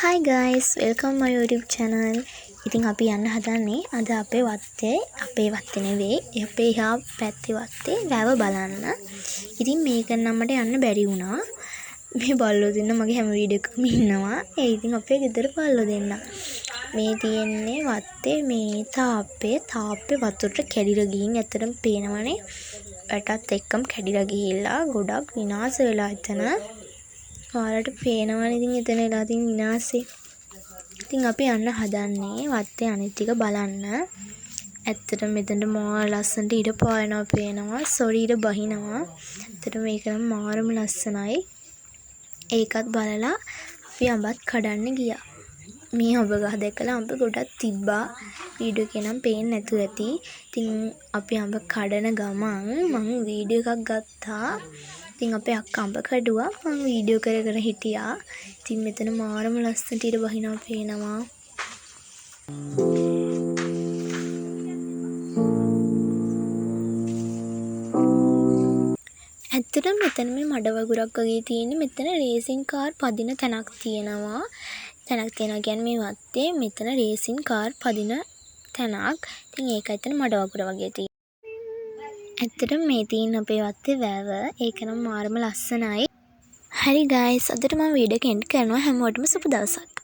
Hi guys, welcome my YouTube channel. ඉතින් අපි යන්න හදන්නේ අද අපේ වත්තේ නෙවෙයි අපේ එහා පැත්තේ වත්තේ වැව බලන්න. ඉතින් මේක නම් මට යන්න බැරි වුණා. මේ බල්ලෝ දෙන්න මගේ හැම වීඩියෝ එකකම ඉන්නවා. ඒ ඉතින් අපේ ගෙදර බල්ලෝ දෙන්න. මේ තියෙන්නේ වත්තේ මේ තාප්පේ වතුරට කැඩිලා ගිහින් ඇත්තටම පේනවනේ. වැටත් එක්කම කැඩිලා ගිහිල්ලා ගොඩක් විනාශ වෙලා එතන. ඔයාලට පේනවනේ ඉතින් එතන වෙලා තියෙන විනාශේ. ඉතින් අපි යන්න හදන්නේ වත්තේ අනිත් ටික බලන්න. ඇත්තට මෙතනට මාර ලස්සනට ඉර පායනවා පේනවා. සොරි ඉර බහිනවා. ඇත්තට මේක නම් මාරම ලස්සනයි. ඒකත් බලලා අපි අඹත් කඩන්න ගියා. මේ අඹ ගහ දැකලා අඹ ගොඩක් තිබ්බා. වීඩියෝ එකේ නම් පේන්නේ නැතුව ඇති. ඉතින් අපි අඹ කඩන ගමන් මම වීඩියෝ එකක් ගත්තා. ඉතින් අපේ අක්කා අඹ කඩුවා. මම වීඩියෝ කර හිටියා. ඉතින් මෙතන මාරම ලස්සනට ඉර බහිනවා පේනවා. ඇත්තටම මෙතන මේ මඩ වගුරක් වගේ තියෙන්නේ. මෙතන රේසින් කාර් පදින තැනක් තියෙනවා. කියන්නේ මේ වත්තේ මෙතන රේසින් කාර් පදින තැනක්. ඉතින් ඒකයි එතන මඩ වගුර වගේ තියෙන්නේ. ඇත්තටම මේ තියෙන අපේ වත්තේ වැව. ඒක නම් මාරම ලස්සනයි. හරි guys, අදට මම වීඩියෝ එක එන්ඩ් කරනවා. හැමෝටම සුබ දවසක්.